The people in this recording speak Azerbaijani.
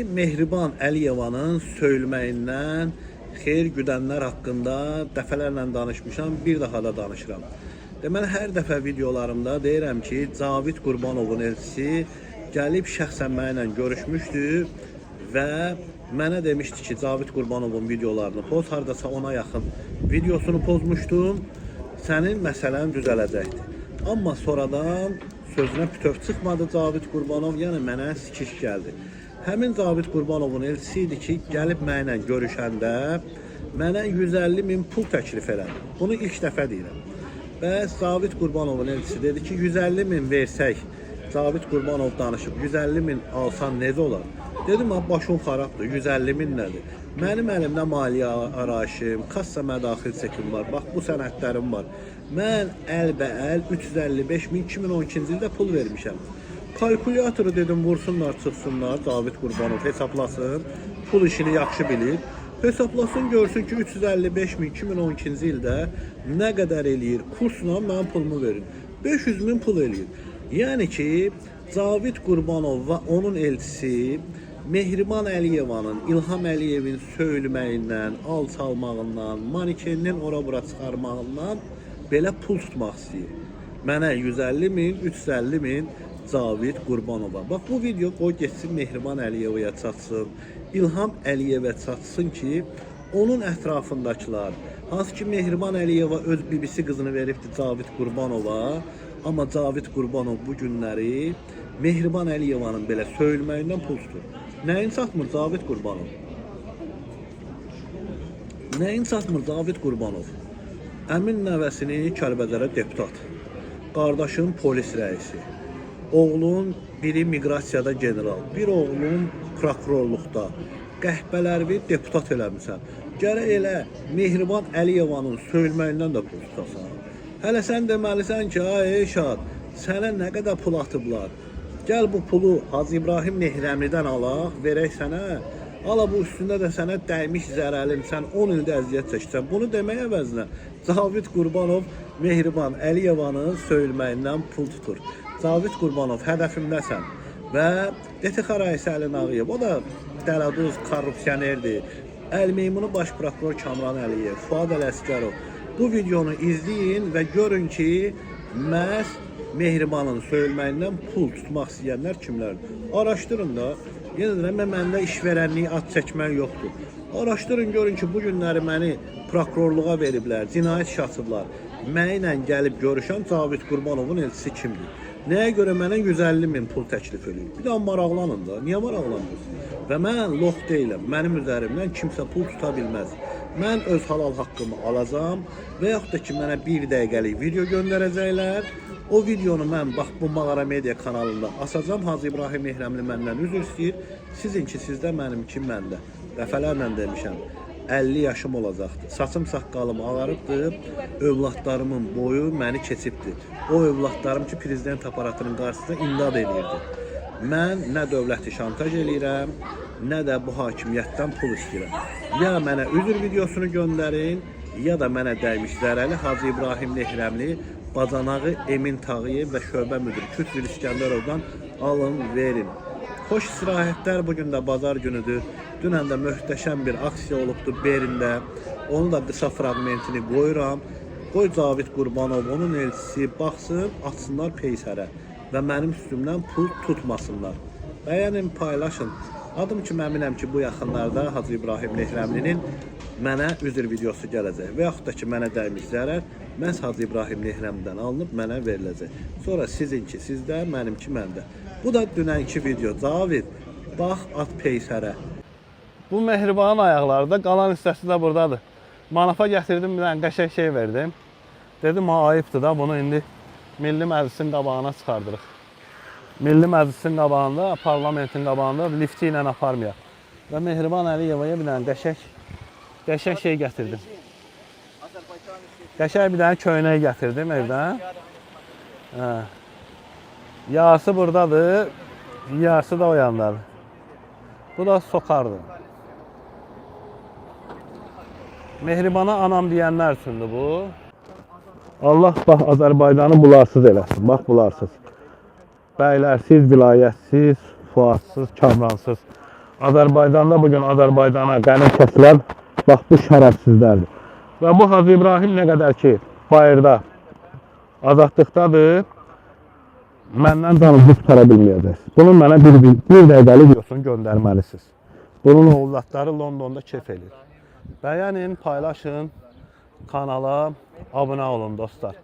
Mehriban Əliyevanın söyülməyindən xeyir güdənlər haqqında dəfələrlə danışmışam, bir daha da danışıram. Deməli, hər dəfə videolarımda deyirəm ki, Cavid Qurbanovun elçisi gəlib şəxsən mənimlə görüşmüşdü və mənə demişdi ki, Cavid Qurbanovun videolarını poz, hardasa ona yaxın videosunu pozmuşdum, sənin məsələn düzələcəkdir. Amma sonradan sözünə bütöv çıxmadı Cavid Qurbanov, yəni mənə sikiş gəldi. Həmin Cavid Qurbanovun elçisi idi ki, gəlib mənimlə görüşəndə mənə 150.000 pul təklif elədi. Bunu ilk dəfə deyirəm. Bəs Cavid Qurbanovun elçisi dedi ki, 150.000 versək, Cavid Qurbanov danışıb 150.000 alsan necə olar? Dedim, başım xarabdır, 150.000 nədir? Mənim əlimdə maliyyə arayışım, kassa mədaxil çekim var, bax bu sənədlərim var. Mən əlbəəl 355.000 2012-ci ildə pul vermişəm. Kalkulyatoru dedim vursunlar, çıxsınlar, Cavid Qurbanov hesaplasın, pul işini yaxşı bilir. Hesaplasın, görsün ki 355.000 2012-ci ildə nə qədər eləyir, kursla mənim pulumu verin. 500.000 pul eləyir. Yəni ki, Cavid Qurbanov və onun elçisi Mehriban Əliyevanın, İlham Əliyevin söyülməyindən, alçalmağından, manikenin ora-bura çıxarmağından belə pul tutmaq istəyir. Mənə 150.000, 350.000 Cavid Qurbanova. Bax, bu video qoy getsin Mehriban Əliyevaya çatsın, İlham Əliyevə çatsın ki, onun ətrafındakılar, hansı ki Mehriban Əliyeva öz bibisi qızını veribdi Cavid Qurbanova, amma Cavid Qurbanov bu günləri Mehriban Əliyevanın belə söyülməyindən pul tutur. Nəyin çatmır Cavid Qurbanov? Nəyin çatmır Cavid Qurbanov? Əmin nəvəsini Kəlbəcərə deputat, qardaşın polis rəisi, oğlun biri miqrasiyada general, bir oğlun prokurorluqda, qəhbələrvi deputat eləmişsən. Gərək elə Mehriban Əliyevanın söyülməyindən də pul tutasan. Hələ sən deməlisən ki, ay Şad, sənə nə qədər pul atıblar? Gəl bu pulu Hacı İbrahim Nehrəmlidən alaq, verək sənə. Ala bu üstündə də sənə dəymiş zərəlim, sən 10 ildə əziyyət çəksən. Bunu demək əvəzinə Cavid Qurbanov Mehriban Əliyevanın söyülməyindən pul tutur. Cavid Qurbanov hədəfimdəsən və DTX rəisi Əli Nağıyev, o da dələduz, korrupsionerdir. Əl-Meymunu baş prokuror Kamran Əliyev, Fuad Ələsgərov. Bu videonu izləyin və görün ki, məhz Mehribanın söyülməyindən pul tutmaq istəyənlər kimlərdir? Araşdırın da, yenə deyirəm, məndə işverənliyi ad çəkmək yoxdur. Araşdırın, görün ki, bu günləri məni prokurorluğa veriblər, cinayət işi açıblar. Mənimlə gəlib görüşən Cavid Qurbanovun elçisi kimdir? Nəyə görə mənə 150.000 pul təklif edir? Bir daha maraqlanın da, niyə maraqlanmırsınız? Və mən lox deyiləm, mənim üzərimdən kimsə pul tuta bilməz. Mən öz halal haqqımı alacağım və yaxud da ki, mənə bir dəqiqəlik video göndərəcəklər. O videonu mən bax bu Mağara Media kanalında asacağım. Hacı İbrahim Nehrəmli məndən üzr istəyir. Sizinki sizdə, mənimki məndə. Dəfələrlə demişəm, 50 yaşım olacaqdır. Saçım saqqalım ağarıbdır. Övladlarımın boyu məni keçibdir. O övladlarım ki, prezident aparatının qarşısında imdad edirdi. Mən nə dövləti şantaj eləyirəm, nə də bu hakimiyyətdən pul istəyirəm. Ya mənə üzr videosunu göndərin, ya da mənə dəymiş zərəli Hacı İbrahim Nehrəmli, Bacanağı Emin Tağıyev və şöbə müdürü Kütbül İskəndərovdan alın, verin. Xoş istirahətlər, bugün də bazar günüdür. Dünən də möhtəşəm bir aksiya olubdur Berində. Onu da qısa fragmentini qoyuram. Qoy Cavid Qurbanov, onun elçisi baxsın, açsınlar peysərə və mənim üstümdən pul tutmasınlar. Bəyənin, paylaşın. Adım ki, əminəm ki, bu yaxınlarda Hacı İbrahim Nehrəmlinin mənə üzr videosu gələcək və yaxud da ki, mənə dəymiş zərər məhz Hacı İbrahim Nehrəmlidən alınıb mənə veriləcək. Sonra sizinki sizdə, mənimki məndə. Bu da dünənki video. Cavid, bax, at peysərə. Bu Mehribanın ayaqları da, qalan hissəsi də buradadır. Manafa gətirdim, bir dənə qəşəng şey verdim. Dedim, ayıbdır da, bunu indi Milli Məclisin qabağına çıxardırıq. Milli Məclisin qabağında, parlamentin qabağında lifti ilə aparmayaq. Və Mehriban Əliyevaya bir dənə qəşəng şey gətirdim. Qəşəng bir dənə köynək gətirdim evdən. Yarısı buradadır, yarısı da o yandadır. Bu da sokardır. Mehribana anam deyənlər üçündür bu. Allah bax Azərbaycanı bularsız eləsin. Bax bularsız. Bəylərsiz, vilayətsiz, Fuadsız, Kamransız. Azərbaycanda bugün Azərbaycana qənim kəsilən bax bu şərəfsizlərdir. Və bu Hacı İbrahim nə qədər ki bayırda azadlıqdadır, məndən canınızı tutara bilməyəcəksiniz. Bunu mənə bir dəqiqəlik yoxsun göndərməlisiniz. Bunun ovlatları Londonda kef edir. Bəyənin, paylaşın, kanala abunə olun dostlar.